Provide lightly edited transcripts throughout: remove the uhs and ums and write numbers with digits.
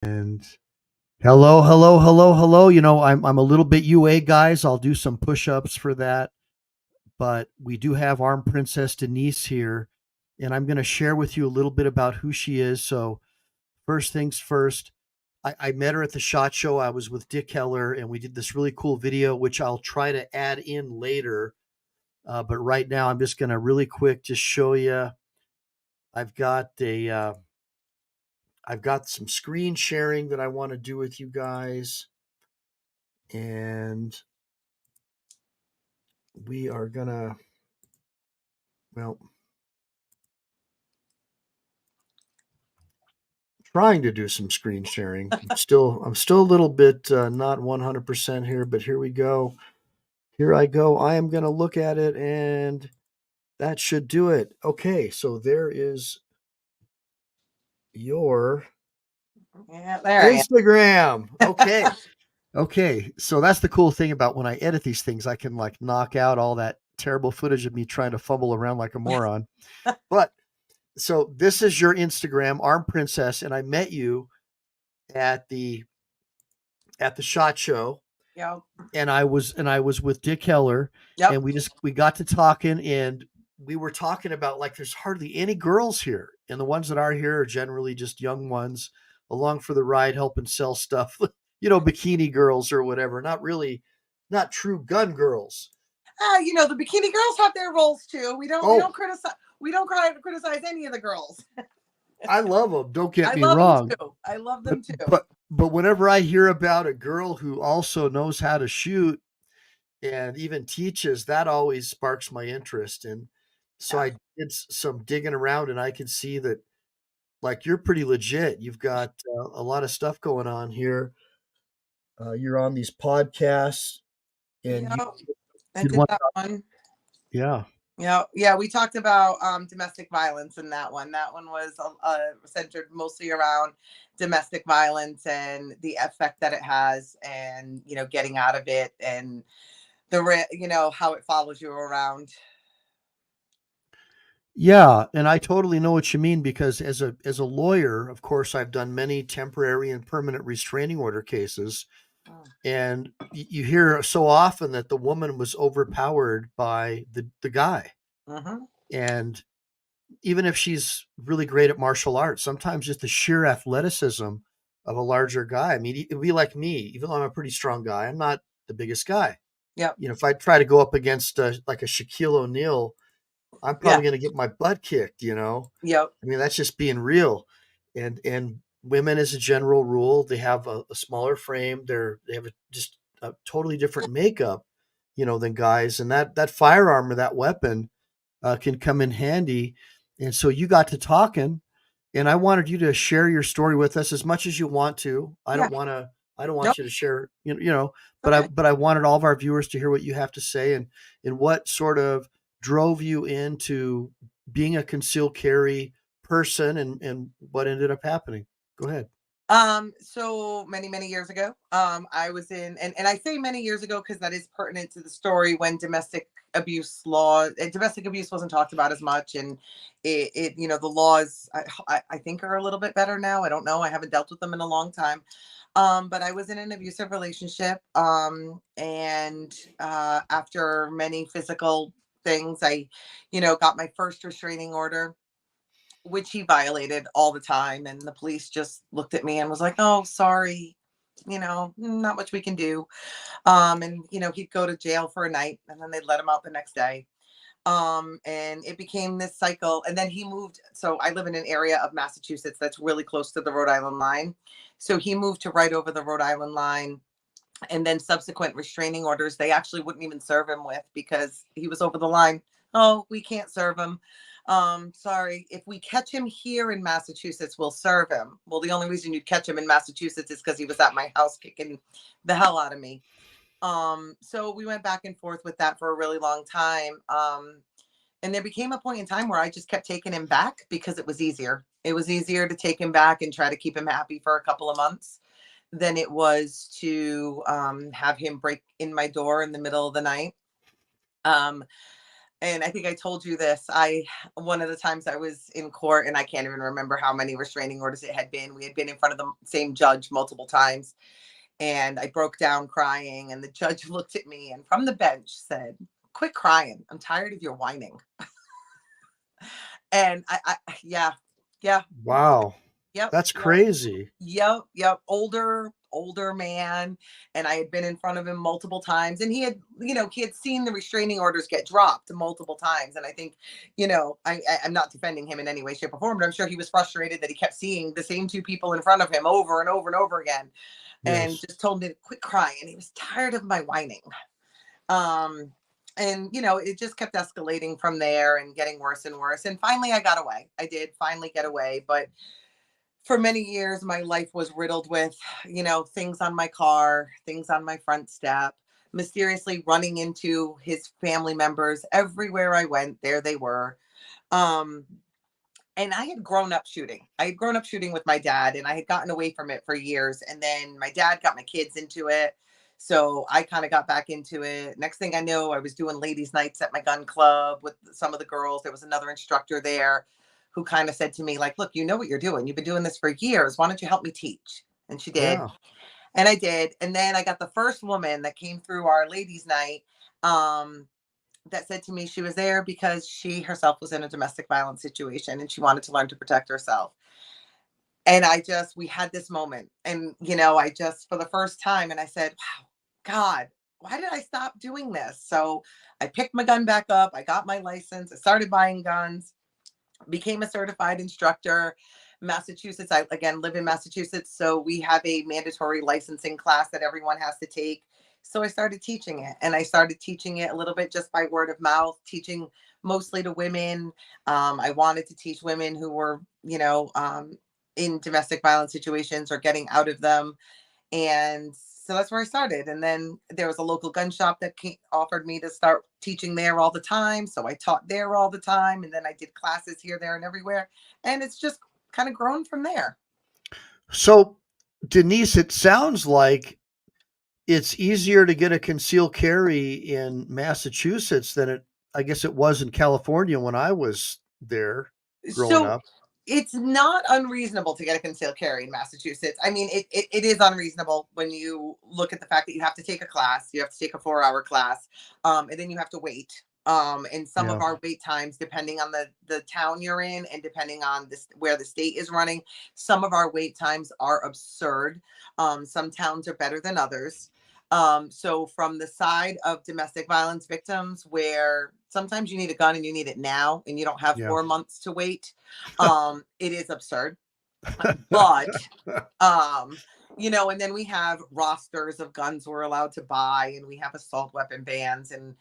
And hello, hello, hello, hello. I'm a little bit UA, guys. I'll do some push-ups for that, but we do have Arm Princess Denise here, and I'm going to share with you a little bit about who she is. So first things first, I met her at the SHOT Show. I was with Dick Heller, and we did this really cool video, which I'll try to add in later. But right now, I'm just going to really quick just show you. I've got a I've got some screen sharing that I want to do with you guys, and we are gonna, well, trying to do some screen sharing. I'm still a little bit not 100% here, but here we go. Here I go. I am gonna look at it, and that should do it. Okay, so there is your Yeah, there I am. Instagram. Okay. Okay, so that's the cool thing about when I edit these things, I can like knock out all that terrible footage of me trying to fumble around like a moron. But so this is your Instagram, Arm Princess, and I met you at the SHOT Show, Yep. and I was with Dick Heller, Yep. and we got to talking, and we were talking about like there's hardly any girls here, and the ones that are here are generally just young ones along for the ride, helping sell stuff, bikini girls or whatever. Not true gun girls. The bikini girls have their roles too. We don't Oh, criticize criticize any of the girls. I love them. Don't get I me love them wrong. too. I love But them too. but whenever I hear about a girl who also knows how to shoot and even teaches, that always sparks my interest. And so Yeah. I did some digging around, and I can see that like you're pretty legit. You've got a lot of stuff going on here. You're on these podcasts, and Yep. I you'd did want, that one. yeah, Yeah, yeah. We talked about domestic violence in that one. That one was centered mostly around domestic violence and the effect that it has, and getting out of it, and how it follows you around. yeah, and I totally know what you mean because as a lawyer, of course, I've done many temporary and permanent restraining order cases. Mm. And you hear so often that the woman was overpowered by the guy. Mm-hmm. And even if she's really great at martial arts, sometimes just the sheer athleticism of a larger guy. I mean, it'd be like me, even though I'm a pretty strong guy, I'm not the biggest guy. Yep. If I try to go up against like a Shaquille O'Neal, I'm Yeah. probably going to get my butt kicked. Yep. I mean, that's just being real. And women, as a general rule, they have a smaller frame. They have just a totally different makeup, than guys. And that firearm or that weapon can come in handy. And so you got to talking, and I wanted you to share your story with us as much as you want to. I Yeah. don't want to. I don't want Nope. you to share, but I Okay. but I wanted all of our viewers to hear what you have to say, and what sort of drove you into being a concealed carry person, and what ended up happening. Go ahead. So many years ago, I was in, and I say many years ago because that is pertinent to the story when domestic abuse wasn't talked about as much, and the laws, I think are a little bit better now. I don't know. I haven't dealt with them in a long time. But I was in an abusive relationship, and after many physical things, I, got my first restraining order, which he violated all the time. And the police just looked at me and was like, "Oh, sorry, not much we can do." And he'd go to jail for a night, and then they'd let him out the next day. And it became this cycle. And then he moved. So I live in an area of Massachusetts that's really close to the Rhode Island line. So he moved to right over the Rhode Island line. And then subsequent restraining orders, they actually wouldn't even serve him with because he was over the line. "Oh, we can't serve him. Sorry. If we catch him here in Massachusetts, we'll serve him." Well, the only reason you'd catch him in Massachusetts is because he was at my house kicking the hell out of me. So we went back and forth with that for a really long time. And there became a point in time where I just kept taking him back because it was easier. It was easier to take him back and try to keep him happy for a couple of months than it was to have him break in my door in the middle of the night. Um, And I think I told you this. One of the times I was in court, and I can't even remember how many restraining orders it had been. We had been in front of the same judge multiple times, and I broke down crying. And the judge looked at me and from the bench said, "Quit crying. I'm tired of your whining." And yeah, yeah, Wow. yep, That's yep. crazy. Yep, yep. Older man. And I had been in front of him multiple times. And he had seen the restraining orders get dropped multiple times. And I think, I'm not defending him in any way, shape, or form, but I'm sure he was frustrated that he kept seeing the same two people in front of him over and over and over again. And Yes. just told me to quit crying. And he was tired of my whining. Um, and it just kept escalating from there and getting worse and worse. And finally I got away. I did finally get away, but for many years my life was riddled with things on my car, things on my front step, mysteriously running into his family members everywhere I went. There they were. um and I had grown up shooting. I had grown up shooting with my dad, and I had gotten away from it for years. And then my dad got my kids into it. So I kind of got back into it. Next thing I know, I was doing ladies' nights at my gun club with some of the girls. There was another instructor there who kind of said to me, like, "Look, you know what you're doing. You've been doing this for years. Why don't you help me teach?" And she did. Yeah. And I did. And then I got the first woman that came through our ladies' night. Um, that said to me she was there because she herself was in a domestic violence situation and she wanted to learn to protect herself. And we had this moment. And, I just, for the first time, and I said, wow, God, why did I stop doing this? So I picked my gun back up. I got my license. I started buying guns, became a certified instructor. Massachusetts, I again live in Massachusetts, so we have a mandatory licensing class that everyone has to take. So I started teaching it, and I started teaching it a little bit just by word of mouth, teaching mostly to women. I wanted to teach women who were, in domestic violence situations or getting out of them. And so that's where I started. And then there was a local gun shop that offered me to start teaching there all the time. So I taught there all the time. And then I did classes here, there, and everywhere. And it's just kind of grown from there. So, Denise, it sounds like it's easier to get a concealed carry in Massachusetts than I guess it was in California when I was there growing So up. it's not unreasonable to get a concealed carry in Massachusetts. I mean, it is unreasonable when you look at the fact that you have to take a class, you have to take a 4-hour class, and then you have to wait. And some of Yeah. our wait times, depending on the town you're in and depending on this where the state is running, some of our wait times are absurd. Some towns are better than others. So from the side of domestic violence victims, where sometimes you need a gun and you need it now and you don't have Yeah. 4 months to wait, it is absurd. But and then we have rosters of guns we're allowed to buy, and we have assault weapon bans, and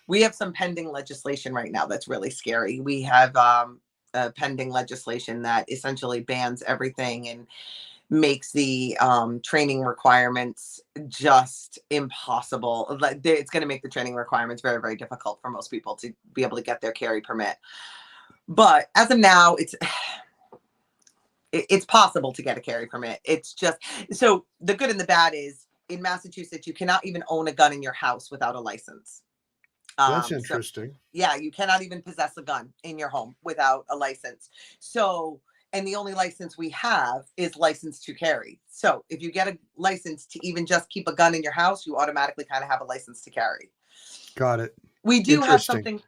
we have some pending legislation right now that's really scary. We have pending legislation that essentially bans everything and makes the training requirements just impossible. Like, it's going to make the training requirements very, very difficult for most people to be able to get their carry permit. But as of now, it's possible to get a carry permit. It's just, so the good and the bad is in Massachusetts, you cannot even own a gun in your house without a license. That's So interesting. yeah, you cannot even possess a gun in your home without a license. So, and the only license we have is license to carry. So if you get a license to even just keep a gun in your house, you automatically kind of have a license to carry. Got it. We do have Interesting.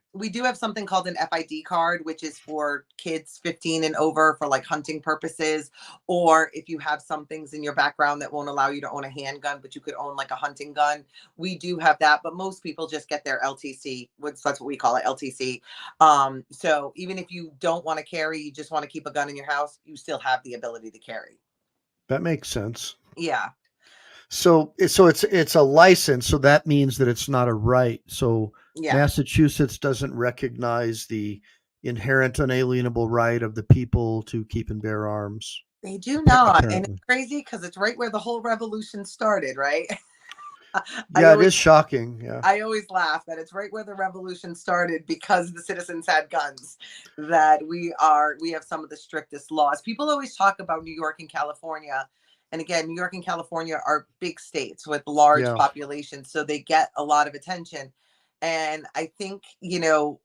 something called an FID card, which is for kids 15 and over for like hunting purposes, or if you have some things in your background that won't allow you to own a handgun, but you could own like a hunting gun. We do have that, but most people just get their LTC, which that's what we call it, LTC. So even if you don't want to carry, you just want to keep a gun in your house, you still have the ability to carry. That makes sense. Yeah. So it's a license, so that means that it's not a right. So Yeah. Massachusetts doesn't recognize the inherent unalienable right of the people to keep and bear arms. They do not. And it's Apparently. crazy because it's right where the whole revolution started, right? I Yeah, it always is shocking. Yeah. I always laugh that it's right where the revolution started because the citizens had guns, that we have some of the strictest laws. People always talk about New York and California. And again, New York and California are big states with large Yeah. populations, so they get a lot of attention. And I think,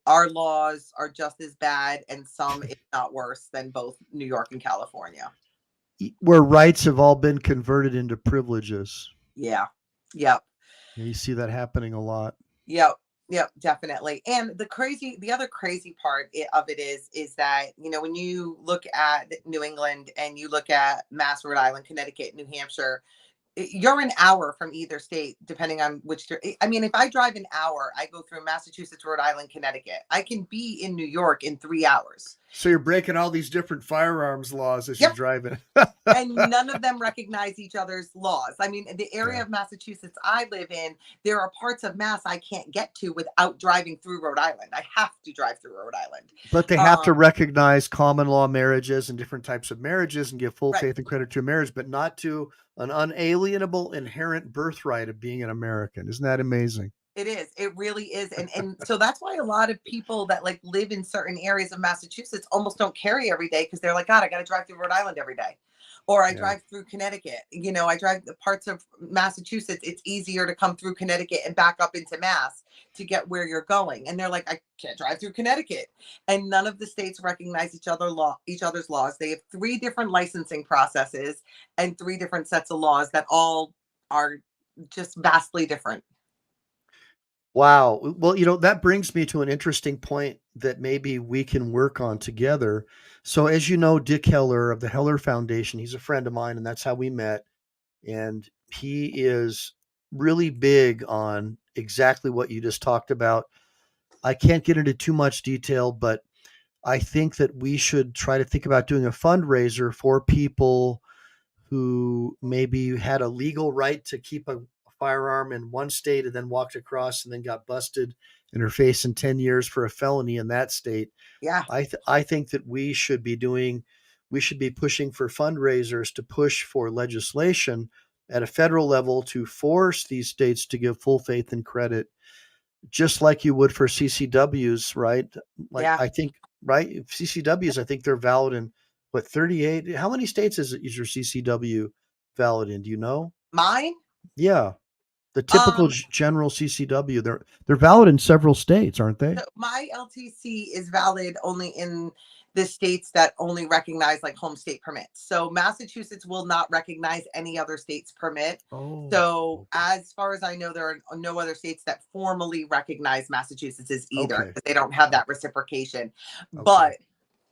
our laws are just as bad and some, if not worse, than both New York and California. Where rights have all been converted into privileges. Yeah. Yep. You see that happening a lot. Yep. Yep, definitely. And the other crazy part of it is that, when you look at New England and you look at Mass, Rhode Island, Connecticut, New Hampshire, you're an hour from either state, depending on which. I mean, if I drive an hour, I go through Massachusetts, Rhode Island, Connecticut. I can be in New York in 3 hours. So you're breaking all these different firearms laws as you're Yep. driving. And none of them recognize each other's laws. I mean, the area Yeah. of Massachusetts I live in, there are parts of Mass I can't get to without driving through Rhode Island. I have to drive through Rhode Island. But they have to recognize common law marriages and different types of marriages and give full Right. faith and credit to marriage, but not to an unalienable inherent birthright of being an American. Isn't that amazing? It is. It really is. And so that's why a lot of people that like live in certain areas of Massachusetts almost don't carry every day, because they're like, God, I got to drive through Rhode Island every day. Or I Yeah. drive through Connecticut. I drive the parts of Massachusetts. It's easier to come through Connecticut and back up into Mass to get where you're going. And they're like, I can't drive through Connecticut. And none of the states recognize each other's laws. They have 3 different licensing processes and 3 different sets of laws that all are just vastly different. Wow. Well, that brings me to an interesting point that maybe we can work on together. So, as you know, Dick Heller of the Heller Foundation, he's a friend of mine, and that's how we met. And he is really big on exactly what you just talked about. I can't get into too much detail, but I think that we should try to think about doing a fundraiser for people who maybe had a legal right to keep a firearm in one state and then walked across and then got busted and are facing 10 years for a felony in that state. Yeah. I think that we should be pushing for fundraisers to push for legislation at a federal level to force these states to give full faith and credit, just like you would for CCWs, right? Like, Yeah. I think, right? CCWs, I think they're valid in what, 38? How many states is your CCW valid in? Do you know? Mine? Yeah. The typical Um, general CCW, they're valid in several states, aren't they? so my LTC is valid only in the states that only recognize like home state permits. So Massachusetts will not recognize any other state's permit. Oh, So okay. as far as I know, there are no other states that formally recognize Massachusetts as either, Okay. because they don't have Okay. that reciprocation. Okay. But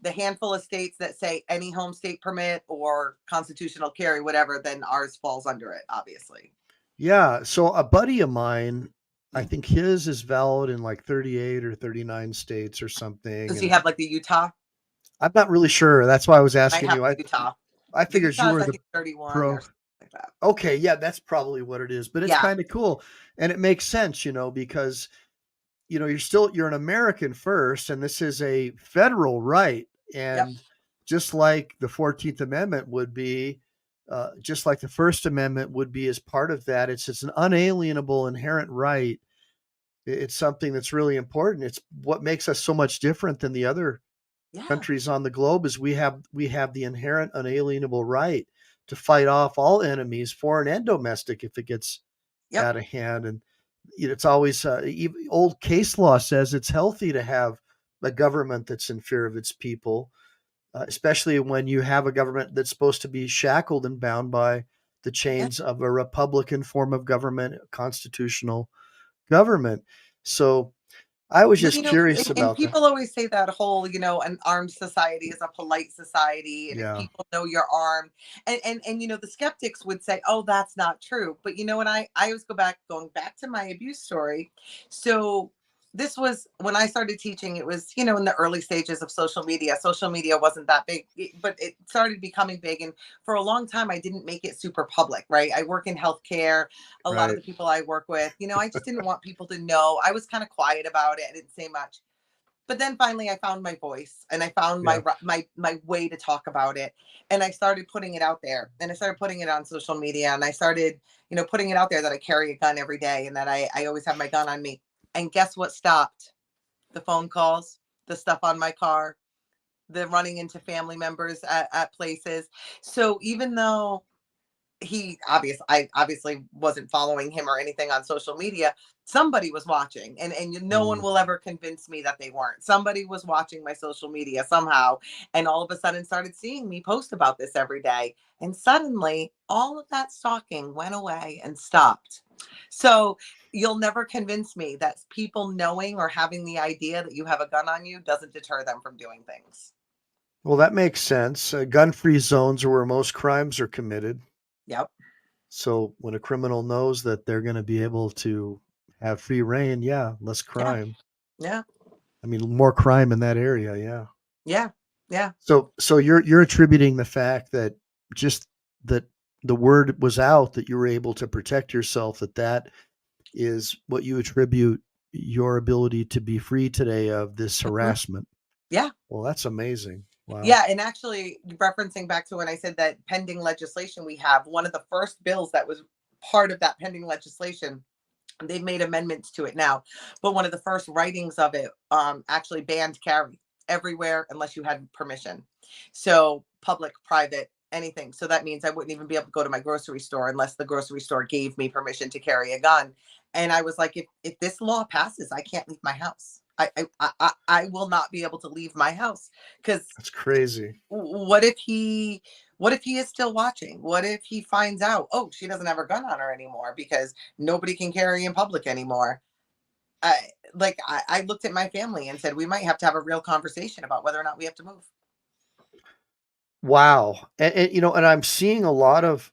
the handful of states that say any home state permit or constitutional carry, whatever, then ours falls under it, obviously. Yeah. So a buddy of mine, I think his is valid in like 38 or 39 states or something. Does he And have like the Utah? I'm not really sure. That's why I was I asking have you. the I Utah. I The figured you Utah is, were I the think, 31 pro. or something like that. Okay, yeah, that's probably what it is. But it's Yeah. kind of cool. And it makes sense, because you're an American first, and this is a federal right. Yep. And just like the 14th Amendment would be, just like the First Amendment would be as part of that, it's an unalienable inherent right. It's something that's really important. It's what makes us so much different than the other Yeah. countries on the globe is we have the inherent unalienable right to fight off all enemies, foreign and domestic, if it gets Yep. out of hand. And it's always old case law says it's healthy to have a government that's in fear of its people, especially when you have a government that's supposed to be shackled and bound by the Yeah. chains of a republican form of government, a constitutional government. So I was Well, just curious and about that. people always say that whole, an armed society is a polite society, and if Yeah, people know you're armed, and the skeptics would say, oh, that's not true. But when I always going back to my abuse story. So this was when I started teaching. It was, in the early stages of social media. Social media wasn't that big, but it started becoming big. And for a long time, I didn't make it super public, right? I work in healthcare. A lot of right. the people I work with, I just didn't want people to know. I was kind of quiet about it. I didn't say much. But then finally I found my voice, and I found Yeah. my way to talk about it. And I started putting it out there, and I started putting it on social media, and I started, putting it out there that I carry a gun every day, and that I always have my gun on me. And guess what stopped? The phone calls, the stuff on my car, the running into family members at places. So even though I obviously wasn't following him or anything on social media. Somebody was watching, and no one Mm. will ever convince me that they weren't. Somebody was watching my social media somehow, and all of a sudden started seeing me post about this every day. And suddenly all of that stalking went away and stopped. So you'll never convince me that people knowing or having the idea that you have a gun on you doesn't deter them from doing things. Well, that makes sense. Gun-free zones are where most crimes are committed. Yep. So when a criminal knows that they're going to be able to have free reign, yeah, less Yeah. crime. Yeah. I mean, more crime in that area, yeah. Yeah. Yeah. So you're attributing the fact that just that the word was out that you were able to protect yourself, that is what you attribute your ability to be free today of this Mhm. harassment. Yeah. Well, that's amazing. Wow. Yeah, and actually referencing back to when I said that pending legislation we have, one of the first bills that was part of that pending legislation, they've made amendments to it now, but one of the first writings of it actually banned carry everywhere unless you had permission. So public, private, anything. So that means I wouldn't even be able to go to my grocery store unless the grocery store gave me permission to carry a gun. And I was like, if this law passes, I can't leave my house. I will not be able to leave my house because That's crazy. what if he is still watching? What if he finds out, oh, she doesn't have her gun on her anymore because nobody can carry in public anymore? I looked at my family and said we might have to have a real conversation about whether or not we have to move. Wow. And I'm seeing a lot of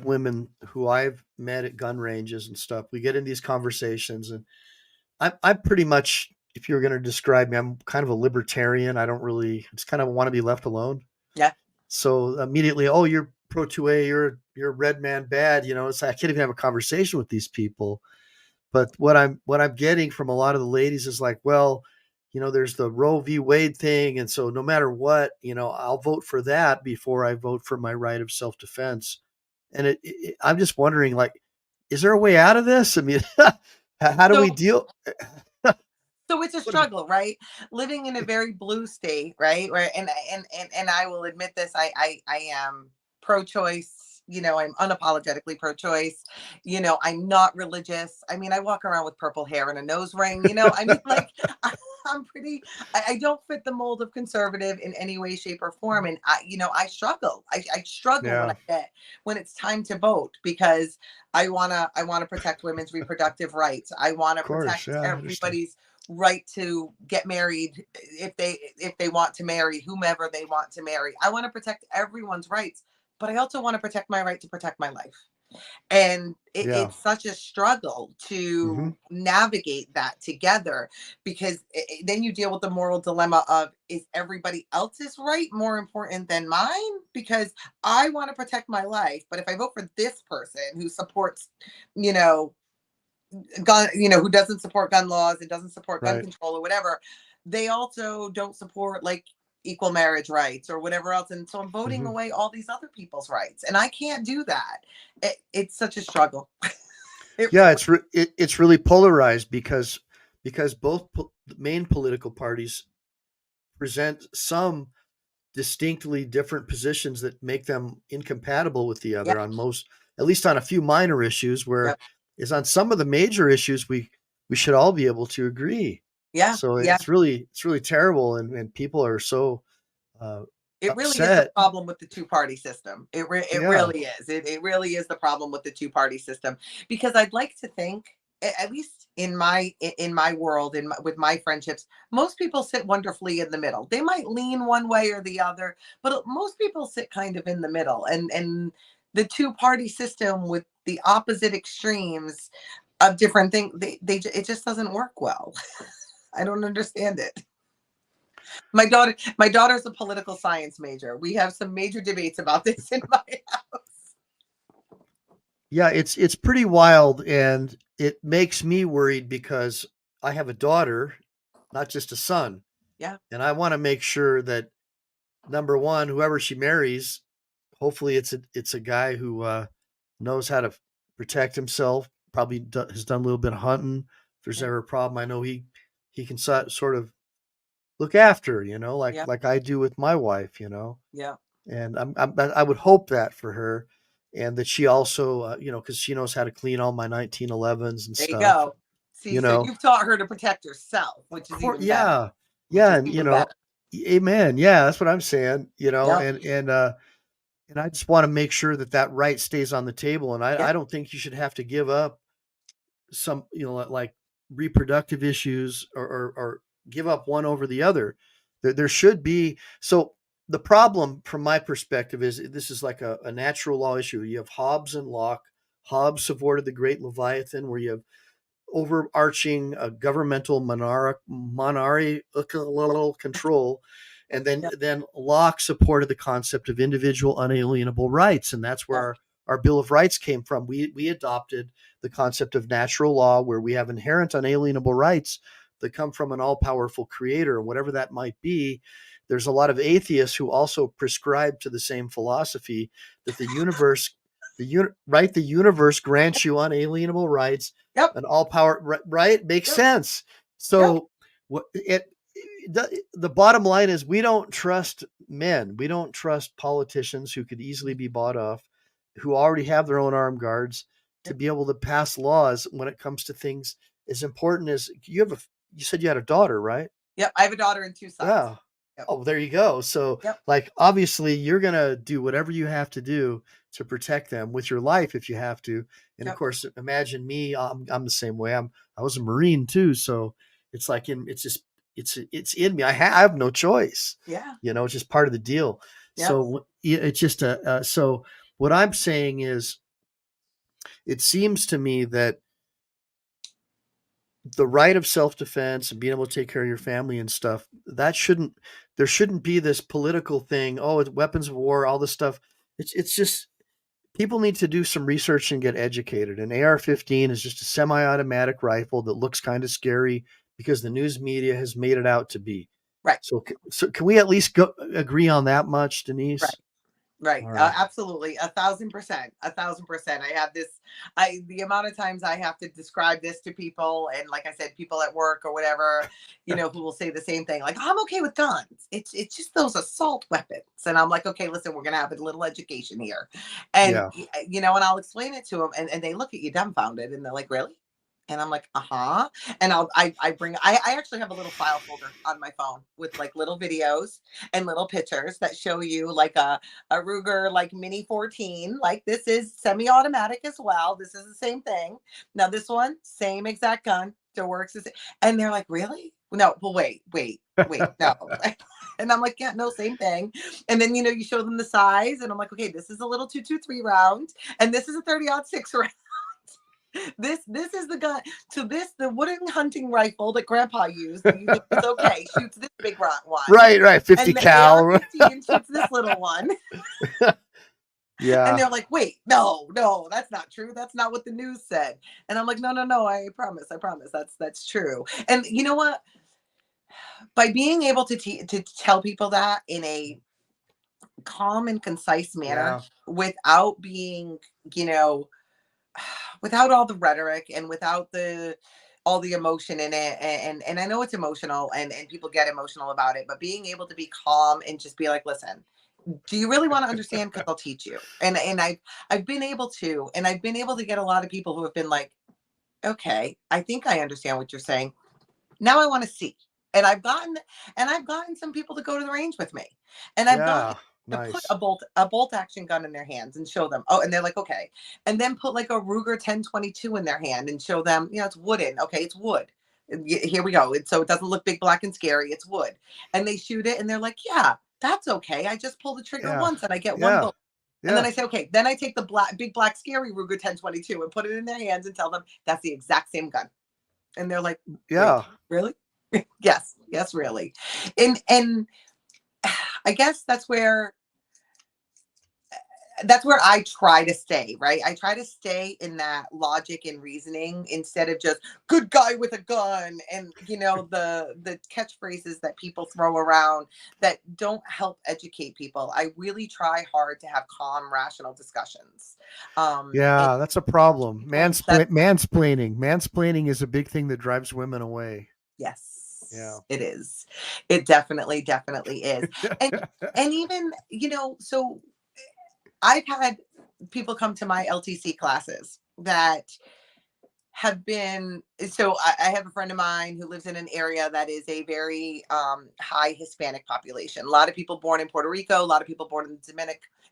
women who I've met at gun ranges and stuff. We get in these conversations, and I'm pretty much, if you're going to describe me, I'm kind of a libertarian. I don't really, just kind of want to be left alone. Yeah. So immediately, oh, you're pro 2A, you're a red man bad. It's like, I can't even have a conversation with these people. But what I'm getting from a lot of the ladies is like, well, there's the Roe v. Wade thing, and so no matter what, I'll vote for that before I vote for my right of self defense. And I'm just wondering, like, is there a way out of this? I mean, how do we So deal? so it's a What do we- struggle, right? Living in a very blue state, right? Where and I will admit this, I am pro-choice, I'm unapologetically pro-choice, I'm not religious. I mean, I walk around with purple hair and a nose ring, I mean, like I'm pretty, I don't fit the mold of conservative in any way, shape, or form. And I struggle. I struggle Yeah, when it's time to vote because I wanna protect women's reproductive rights. I want of to course. protect Yeah, I understand. everybody's right to get married if they want to marry whomever they want to marry. I want to protect everyone's rights, but I also want to protect my right to protect my life. And Yeah. it's such a struggle Hmm. to navigate that together because then you deal with the moral dilemma of is everybody else's right more important than mine? Because I want to protect my life, but if I vote for this person who supports, you know, who doesn't support gun laws and doesn't support gun Right. control or whatever, they also don't support like equal marriage rights or whatever else. And so I'm voting Hmm. away all these other people's rights. And I can't do that. It's such a struggle. It Yeah, it's really polarized because both main political parties present some distinctly different positions that make them incompatible with the Yeah. other on most, at least on a few minor issues, where Yep. is on some of the major issues we should all be able to agree. Yeah. So Yeah. it's really terrible, and people are so uh, It really is the upset. problem with the two-party system. It Yeah. really is. It really is the problem with the two-party system because I'd like to think, at least in my world, with my friendships, most people sit wonderfully in the middle. They might lean one way or the other, but most people sit kind of in the middle. And the two-party system with the opposite extremes of different things, it just doesn't work well. I don't understand it. My daughter's a political science major. We have some major debates about this in my house. Yeah, it's pretty wild, and it makes me worried because I have a daughter, not just a son, Yeah, and I want to make sure that number one, whoever she marries, hopefully it's a guy who knows how to protect himself. Probably has done a little bit of hunting. If there's yeah, ever a problem, I know he can sort of look after, like yeah, like I do with my wife. yeah, And I would hope that for her. and that she also, because she knows how to clean all my 1911s and There you stuff. go. See, You so know, you've taught her to protect herself, of which is course, even better. yeah, Which yeah, is and even better. amen, yeah, that's what I'm saying. Yep. And I just want to make sure that that right stays on the table, and I Yep. don't think you should have to give up some, like reproductive issues, or give up one over the other. There should be. So the problem from my perspective is this is like a natural law issue. You have Hobbes and Locke. Hobbes supported the great Leviathan, where you have overarching governmental monarchical control. And then Yep. Locke supported the concept of individual unalienable rights, and that's where Yep. our Bill of Rights came from. We adopted the concept of natural law, where we have inherent unalienable rights that come from an all-powerful creator, and whatever that might be. There's a lot of atheists who also prescribe to the same philosophy, that the universe grants you unalienable rights, Yep. and all power, right, makes Yep. sense. Yep. So what the bottom line is, we don't trust men, we don't trust politicians who could easily be bought off, who already have their own armed guards, to Yep. be able to pass laws when it comes to things as important as you said you had a daughter, right? Yep. I have a daughter and two sons. Yeah. Yep. Oh, there you go. So, Yep. like, obviously, you're gonna do whatever you have to do to protect them with your life if you have to. And of Yep. course, imagine me. I'm the same way. I was a Marine too, so it's like it's just it's in me. I have no choice. Yeah. It's just part of the deal. Yep. So it's just so what I'm saying is, it seems to me that the right of self-defense and being able to take care of your family and stuff, that shouldn't there shouldn't be this political thing. Oh, it's weapons of war, all this stuff. It's just, people need to do some research and get educated. An AR-15 is just a semi-automatic rifle that looks kind of scary because the news media has made it out to be. Right. So can we at least agree on that much, Right. Denise? Right. All right. Absolutely. 1,000%. 1,000%. I have this, the amount of times I have to describe this to people. And like I said, people at work or whatever, who will say the same thing. Like, I'm okay with guns. It's just those assault weapons. And I'm like, okay, listen, we're going to have a little education here. And, Yeah. and I'll explain it to them, and they look at you dumbfounded, and they're like, really? And I'm like, uh-huh. And I actually have a little file folder on my phone with like little videos and little pictures that show you like a Ruger like Mini 14. Like, this is semi-automatic as well. This is the same thing. Now this one, same exact gun. It works. And they're like, really? No, well, wait, no. And I'm like, yeah, no, same thing. And then you show them the size, and I'm like, okay, this is a little 223 round, and this is a 30-06 round. This is the gun. So the wooden hunting rifle that Grandpa used, that you think is okay, shoots this big one, Right. 50 and the cal. AR-15 shoots this little one. And Yeah. they're like, wait, no, that's not true. That's not what the news said. And I'm like, no, I promise, that's true. And you know what? By being able to tell people that in a calm and concise manner, Yeah. without being, you know, without all the rhetoric and without the all the emotion in it, and I know it's emotional, and people get emotional about it, but being able to be calm and just be like, listen, do you really want to understand? Because I'll teach you. And I've been able to, and I've been able to get a lot of people who have been like, okay, I think I understand what you're saying. Now I want to see. And I've gotten some people to go to the range with me. And I've gotten Yeah. to put Nice. a bolt action gun in their hands and show them. Oh, and they're like, okay. And then put like a Ruger 1022 in their hand and show them, it's wooden. Okay, it's wood. Here we go. So it doesn't look big, black, and scary. It's wood. And they shoot it and they're like, yeah, that's okay. I just pull the trigger Yeah. once and I get one Yeah. bullet. And then Yeah. I say, okay, then I take the big black scary Ruger 1022 and put it in their hands and tell them that's the exact same gun. And they're like, wait, Yeah. really? Yes, really. And I guess that's where I try to stay, right? I try to stay in that logic and reasoning instead of just good guy with a gun, and the catchphrases that people throw around that don't help educate people. I really try hard to have calm, rational discussions. And Yeah, that's a problem. people that Mansplaining is a big thing that drives women away. Yeah. Yes, it is. It definitely is. And even, so I've had people come to my LTC classes that have been, so I have a friend of mine who lives in an area that is a very high Hispanic population. A lot of people born in Puerto Rico, a lot of people born in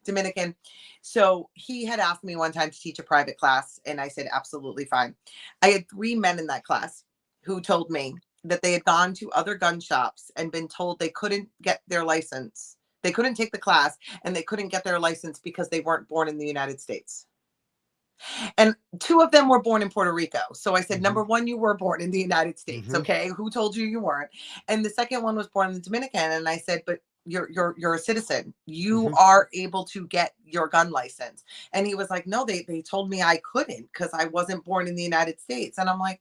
Dominican. So he had asked me one time to teach a private class, and I said absolutely fine. I had 3 men in that class who told me that they had gone to other gun shops and been told they couldn't get their license. They couldn't take the class, and they couldn't get their license because they weren't born in the United States. And 2 of them were born in Puerto Rico. So I said, Hmm. number one, you were born in the United States. Hmm. Okay. Who told you you weren't? And the second one was born in the Dominican. And I said, but you're a citizen. You Hmm. are able to get your gun license. And he was like, no, they told me I couldn't because I wasn't born in the United States. And I'm like,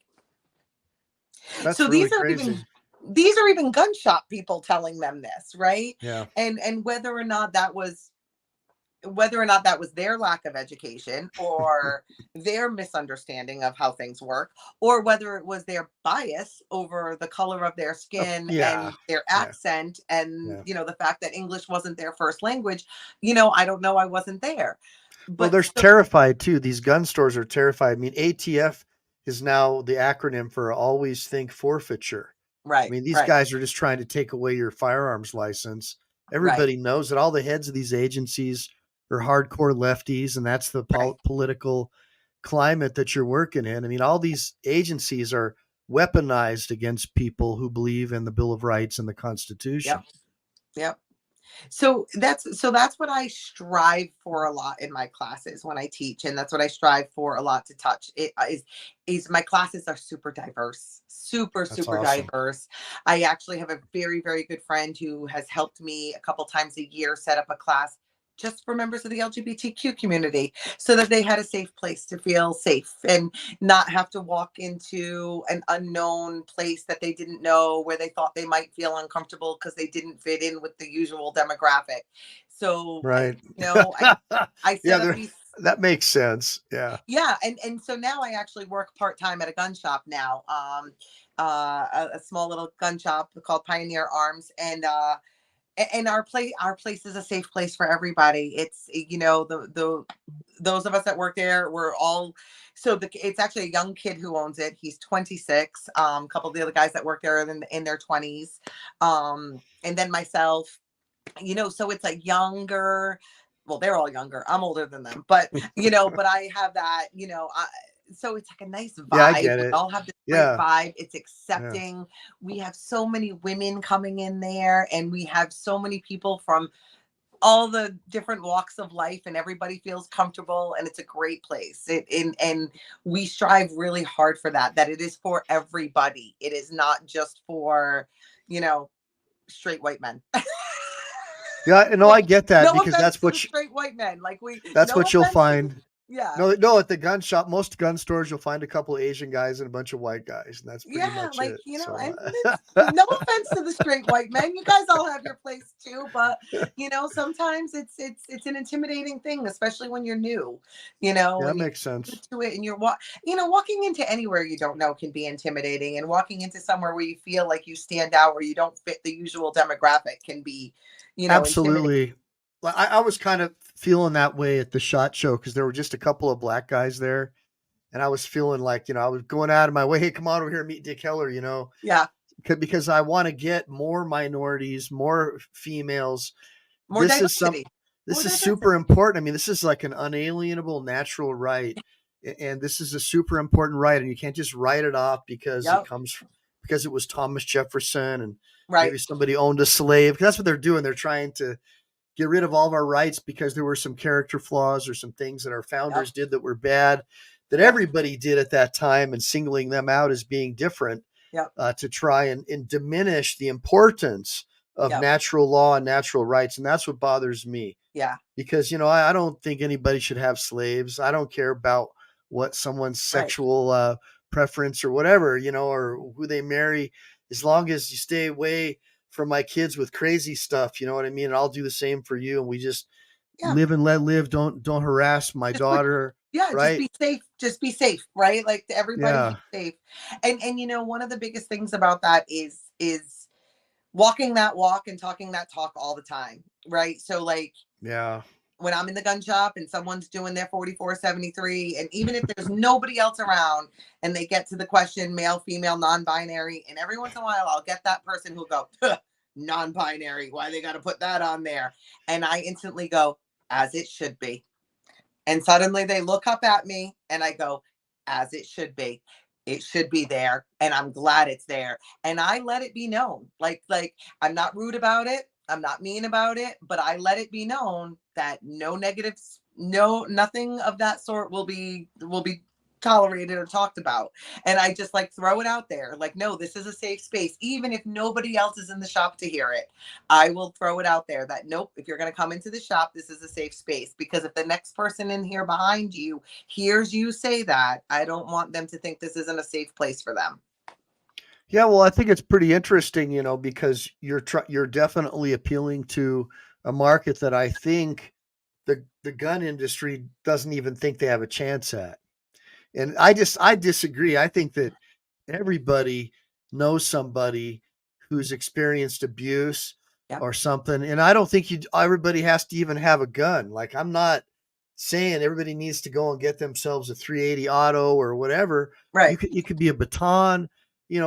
That's so really crazy. these are even gun shop people telling them this, right? Yeah. And whether or not that was their lack of education or their misunderstanding of how things work, or whether it was their bias over the color of their skin Yeah. and their Yeah. accent and Yeah. the fact that English wasn't their first language. I don't know, I wasn't there. Well, But they're so, terrified too. These gun stores are terrified. I mean, ATF is now the acronym for Always Think Forfeiture. I right, mean, these right, guys are just trying to take away your firearms license. right. Everybody knows that all the heads of these agencies are hardcore lefties, and that's the Right. political climate that you're working in. I mean, all these agencies are weaponized against people who believe in the Bill of Rights and the Yep. Constitution. Yep. So that's what I strive for a lot in my classes when I teach, and that's what I strive for a lot to touch. It is my classes are super diverse, super That's super awesome. diverse. I actually have a very very good friend who has helped me a couple times a year set up a class just for members of the LGBTQ community so that they had a safe place to feel safe and not have to walk into an unknown place that they didn't know where they thought they might feel uncomfortable because they didn't fit in with the usual demographic. So Right. I Yeah, set up these. that makes sense. Yeah. Yeah, and so now I actually work part-time at a gun shop now, a small little gun shop called Pioneer Arms. And our place is a safe place for everybody. It's the those of us that work there, we're all, it's actually a young kid who owns it. He's 26. A couple of the other guys that work there are in their 20s. And then myself, so it's a younger, well, they're all younger. I'm older than them, but I have that, so it's like a nice Yeah, I vibe. get We it. all have this great Yeah. vibe. It's Yeah. accepting. We have so many women coming in there, and we have so many people from all the different walks of life, and everybody feels comfortable, and it's a great place. And we strive really hard for that it is for everybody. It is not just for, you know, straight white men. Yeah, no, I Like, get that no because offense to the straight white men. Like, that's no what you'll offense to the, find. yeah. No, no, at the gun shop, most gun stores, you'll find a couple of Asian guys and a bunch of white guys, and that's pretty Yeah, much like, it. and So, it's no offense to the straight white men. You guys all have your place too, but sometimes it's an intimidating thing, especially when you're new, yeah, that and you're makes sense. to it, and walking into anywhere you don't know can be intimidating, and walking into somewhere where you feel like you stand out, where you don't fit the usual demographic can be, intimidating. Absolutely. Well, I was kind of feeling that way at the SHOT Show because there were just a couple of black guys there, and I was feeling like, I was going out of my way. Hey, come on over here and meet Dick Heller, Yeah, because I want to get more minorities, more females. more This is some diversity, more this is super diversity. important. I mean, this is like an unalienable natural right. And this is a super important right, and you can't just write it off Yep, because it was Thomas Jefferson and right. maybe somebody owned a slave. 'Cause that's what they're doing. They're trying to get rid of all of our rights because there were some character flaws or some things that our Yep, founders did that were bad, that yep, everybody did at that time, and singling them out as being different yep, to try and diminish the importance of yep. natural law and natural rights. And that's what bothers me Yeah, because, I don't think anybody should have slaves. I don't care about what someone's right. sexual preference or whatever, or who they marry, as long as you stay away from my kids with crazy stuff. You know what I mean? And I'll do the same for you. And we just Yeah. live and let live. Don't harass my Just put daughter. Yeah, Right. just be safe, right? Like, everybody be Yeah. safe. And one of the biggest things about that is walking that walk and talking that talk all the time, right? So, like, Yeah. when I'm in the gun shop and someone's doing their 4473, and even if there's nobody else around and they get to the question male, female, non-binary, and every once in a while I'll get that person who'll go, non-binary, why they got to put that on there? And I instantly go, as it should be. And suddenly they look up at me and I go, as it should be. It should be there. And I'm glad it's there. And I let it be known. Like I'm not rude about it. I'm not mean about it, but I let it be known that no negatives, no nothing of that sort will be tolerated or talked about. And I just like throw it out there. Like, no, this is a safe space. Even if nobody else is in the shop to hear it, I will throw it out there that nope, if you're going to come into the shop, this is a safe space. Because if the next person in here behind you hears you say that, I don't want them to think this isn't a safe place for them. Yeah, well, I think it's pretty interesting, because you're definitely appealing to a market that I think the gun industry doesn't even think they have a chance at. And I disagree. I think that everybody knows somebody who's experienced abuse Yep. or something. And I don't think everybody has to even have a gun. Like, I'm not saying everybody needs to go and get themselves a 380 auto or whatever. Right. You could be a baton,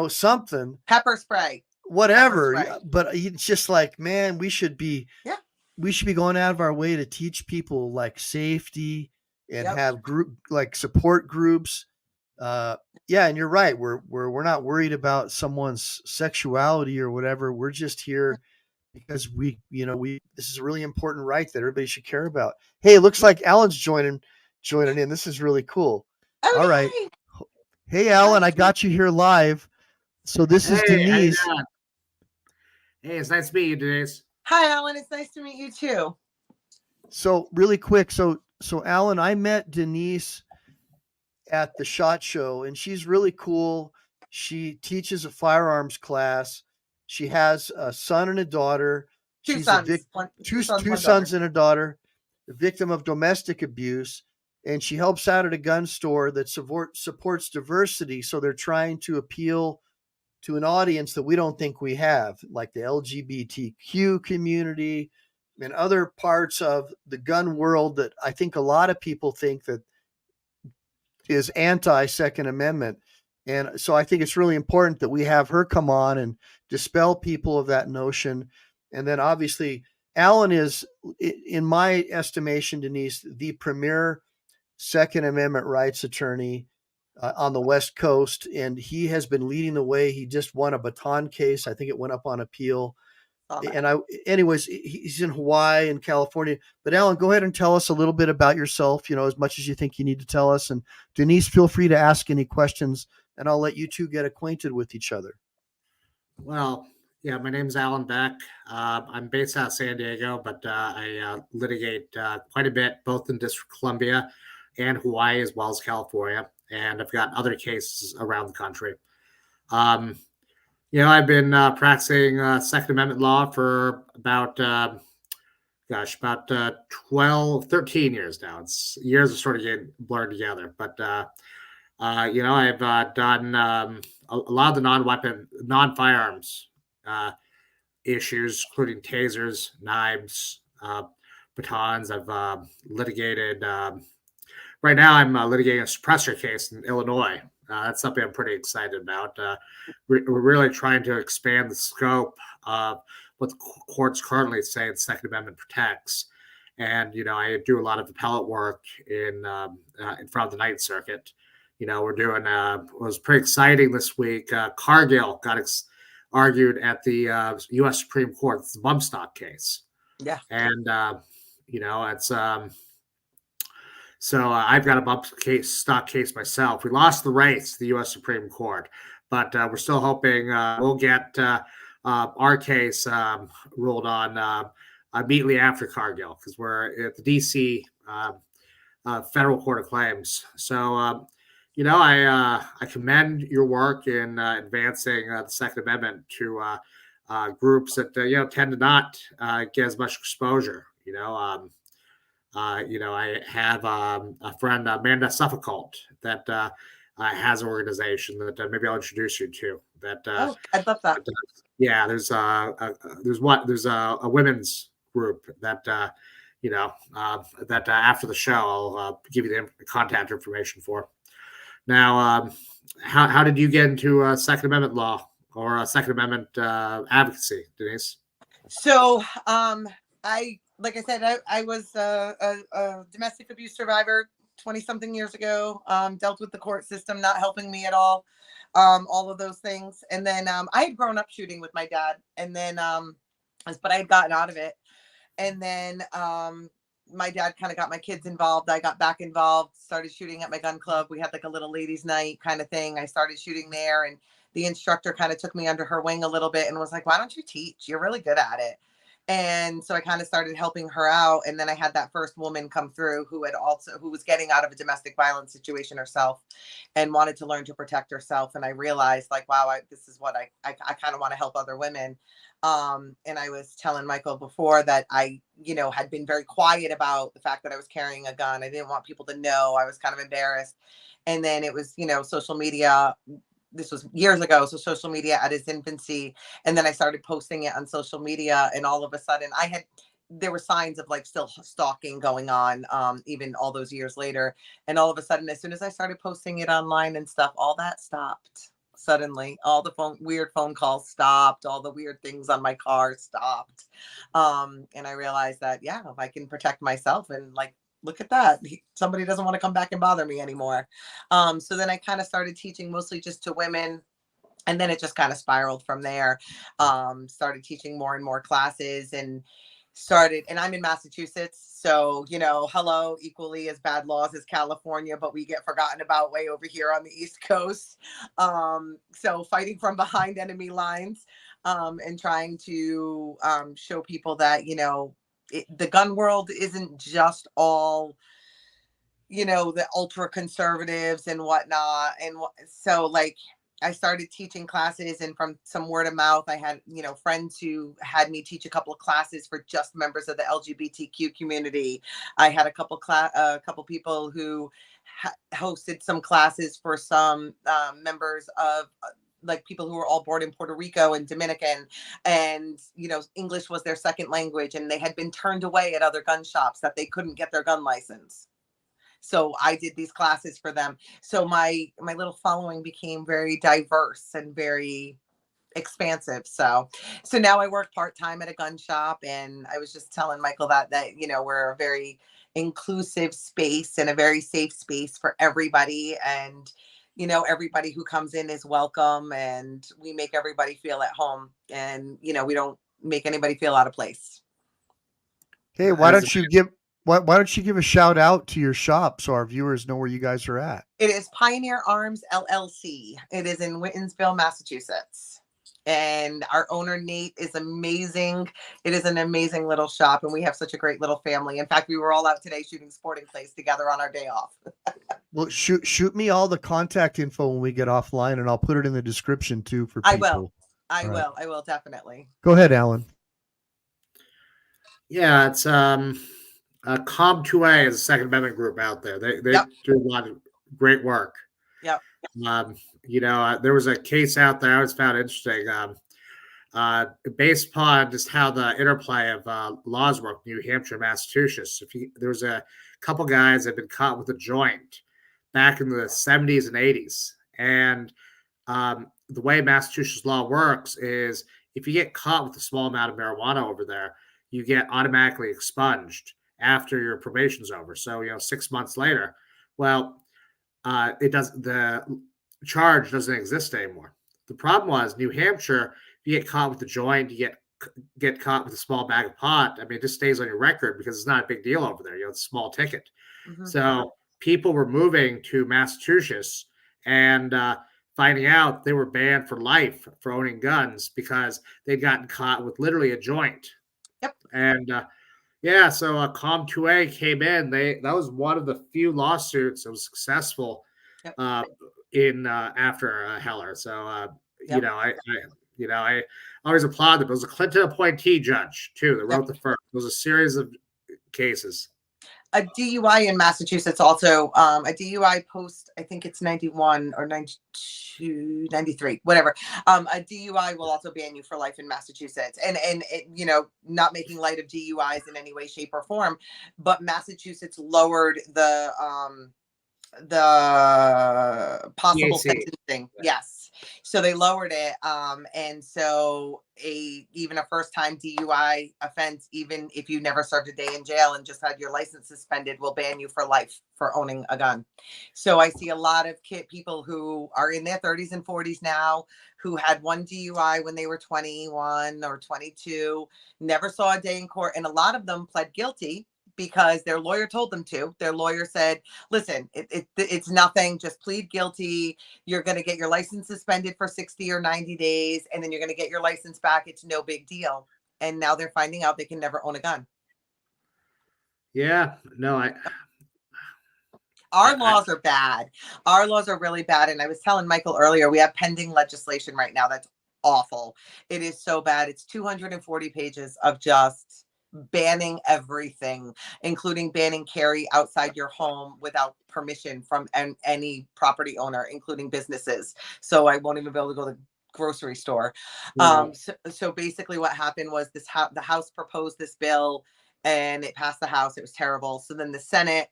something, Pepper spray. Pepper whatever. spray. But it's just like, man, we should be going out of our way to teach people like safety and Yep. have like support groups. Yeah, and you're right. We're not worried about someone's sexuality or whatever. We're just here because we this is a really important right that everybody should care about. Hey, it looks like Alan's joining in. This is really cool. Oh, All right. yay. Hey, Alan, I got you here live. So this is Hey, how you Denise. doing? Hey, it's nice to meet you, Denise. Hi, Alan. It's nice to meet you too. So really quick, so Alan, I met Denise at the SHOT Show, and she's really cool. She teaches a firearms class. She has a son and a daughter. Two She's sons. two one sons daughter. and a daughter, a victim of domestic abuse, and she helps out at a gun store that supports diversity. So they're trying to appeal to an audience that we don't think we have, like the LGBTQ community and other parts of the gun world that I think a lot of people think that is anti-Second Amendment. And so I think it's really important that we have her come on and dispel people of that notion. And then obviously, Alan is, in my estimation, Denise, the premier Second Amendment rights attorney on the West Coast. And he has been leading the way. He just won a baton case. I think it went up on appeal. And anyways, he's in Hawaii and California. But Alan, go ahead and tell us a little bit about yourself, as much as you think you need to tell us. And Denise, feel free to ask any questions, and I'll let you two get acquainted with each other. Well, yeah, my name's Alan Beck. I'm based out of San Diego, but I litigate quite a bit, both in District of Columbia and Hawaii, as well as California. And I've got other cases around the country. I've been practicing Second Amendment law for about 12, 13 years now. Years are sort of getting blurred together. But, I've done a lot of the non-firearms issues, including tasers, knives, batons. I've litigated. Right now, I'm litigating a suppressor case in Illinois. That's something I'm pretty excited about. We're really trying to expand the scope of what the courts currently say the Second Amendment protects. And, I do a lot of appellate work in front of the Ninth Circuit. We're doing, it was pretty exciting this week. Cargill got argued at the U.S. Supreme Court. It's the bump stock case. Yeah. And, it's, so I've got a bump stock case myself. We lost the race to the U.S. Supreme Court, but we're still hoping we'll get our case ruled on immediately after Cargill, because we're at the D.C. Federal Court of Claims. So, I commend your work in advancing the Second Amendment to groups that tend to not get as much exposure. I have a friend, Amanda Suffolk, that has an organization that maybe I'll introduce you to. That I'd love that. Yeah, there's a women's group that that after the show I'll give you the contact information for. Now, how did you get into Second Amendment law or Second Amendment advocacy, Denise? So, like I said, I was a domestic abuse survivor 20 something years ago. Dealt with the court system not helping me at all of those things. And then I had grown up shooting with my dad, and then but I had gotten out of it. And then my dad kind of got my kids involved. I got back involved, started shooting at my gun club. We had like a little ladies' night kind of thing. I started shooting there, and the instructor kind of took me under her wing a little bit and was like, why don't you teach? You're really good at it. And so I kind of started helping her out. And then I had that first woman come through who was getting out of a domestic violence situation herself and wanted to learn to protect herself. And I realized, like, wow, this is what I kind of want to help other women. And I was telling Michael before that I, had been very quiet about the fact that I was carrying a gun. I didn't want people to know. I was kind of embarrassed. And then it was, social media. This was years ago. So social media at its infancy. And then I started posting it on social media. And all of a sudden there were signs of like still stalking going on, even all those years later. And all of a sudden, as soon as I started posting it online and stuff, all that stopped. Suddenly, all the weird phone calls stopped. All the weird things on my car stopped. And I realized that, yeah, if I can protect myself and like, look at that. Somebody doesn't want to come back and bother me anymore. So then I kind of started teaching mostly just to women. And then it just kind of spiraled from there. Started teaching more and more classes and I'm in Massachusetts. So, hello, equally as bad laws as California, but we get forgotten about way over here on the East Coast. So fighting from behind enemy lines and trying to show people that, the gun world isn't just all, the ultra conservatives and whatnot. And so like, I started teaching classes, and from some word of mouth, I had, friends who had me teach a couple of classes for just members of the LGBTQ community. I had a couple people who hosted some classes for some members of like people who were all born in Puerto Rico and Dominican, and English was their second language, and they had been turned away at other gun shops that they couldn't get their gun license. So I did these classes for them. So my little following became very diverse and very expansive. So now I work part-time at a gun shop, and I was just telling Michael that we're a very inclusive space and a very safe space for everybody, and everybody who comes in is welcome, and we make everybody feel at home, and we don't make anybody feel out of place. Hey, why don't you give a shout out to your shop so our viewers know where you guys are at? It is Pioneer Arms LLC. It is in Whitensville, Massachusetts. And our owner, Nate, is amazing. It is an amazing little shop, and we have such a great little family. In fact, we were all out today shooting Sporting Clays together on our day off. Well, shoot me all the contact info when we get offline, and I'll put it in the description too for people. I will definitely. Go ahead, Alan. Yeah, it's Com2A is a Second Amendment group out there. They do a lot of great work. Yep. There was a case out there I always found interesting, based upon just how the interplay of laws work in New Hampshire, Massachusetts. There was a couple guys that had been caught with a joint back in the 70s and 80s, and the way Massachusetts law works is if you get caught with a small amount of marijuana over there, you get automatically expunged after your probation's over. So 6 months later, the charge doesn't exist anymore. The problem was New Hampshire, if you get caught with a joint, you get caught with a small bag of pot, I mean, it just stays on your record because it's not a big deal over there. It's a small ticket. Mm-hmm. So people were moving to Massachusetts and finding out they were banned for life for owning guns because they'd gotten caught with literally a joint. Yep. And so Com2A came in. That was one of the few lawsuits that was successful. Yep. In after Heller. So yep. I always applaud them. It was a Clinton appointee judge too that wrote the first. It was a series of cases. A DUI in Massachusetts also, a DUI post, I think it's 91 or 92, 93, whatever. A DUI will also ban you for life in Massachusetts. And it, not making light of DUIs in any way, shape, or form, but Massachusetts lowered the possible TAC. sentencing. Yes. So they lowered it. And so even a first time DUI offense, even if you never served a day in jail and just had your license suspended, will ban you for life for owning a gun. So I see a lot of people who are in their 30s and 40s now, who had one DUI when they were 21 or 22, never saw a day in court. And a lot of them pled guilty because their lawyer told them to. Their lawyer said, listen, it's nothing, just plead guilty. You're going to get your license suspended for 60 or 90 days, and then you're going to get your license back. It's no big deal. And now they're finding out they can never own a gun. Yeah, no, Our laws are bad. Our laws are really bad. And I was telling Michael earlier, we have pending legislation right now that's awful. It is so bad. It's 240 pages of just banning everything, including banning carry outside your home without permission from any property owner, including businesses. So I won't even be able to go to the grocery store. Wow. So basically what happened was the House proposed this bill and it passed the House. It was terrible. So then the Senate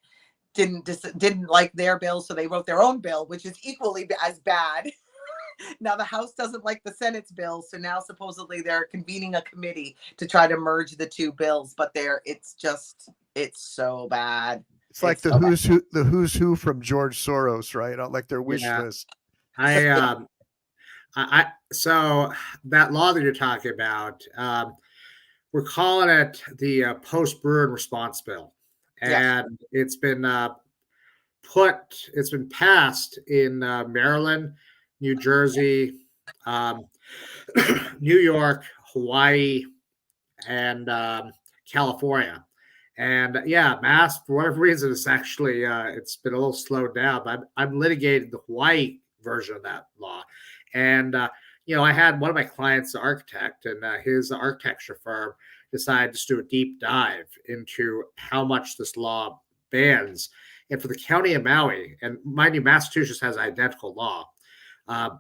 didn't like their bill, so they wrote their own bill, which is equally as bad. Now the House doesn't like the Senate's bill, so now supposedly they're convening a committee to try to merge the two bills, but it's so bad. It's like the who's who from George Soros, right? Like their wish list. So that law that you're talking about, we're calling it the post-Bruin response bill, and it's been passed in Maryland, New Jersey, New York, Hawaii, and California. And Mass, for whatever reason, it's actually it's been a little slowed down. But I'm litigating the Hawaii version of that law, and I had one of my clients, the architect, and his architecture firm decided to do a deep dive into how much this law bans. And for the county of Maui, and mind you, Massachusetts has an identical law. But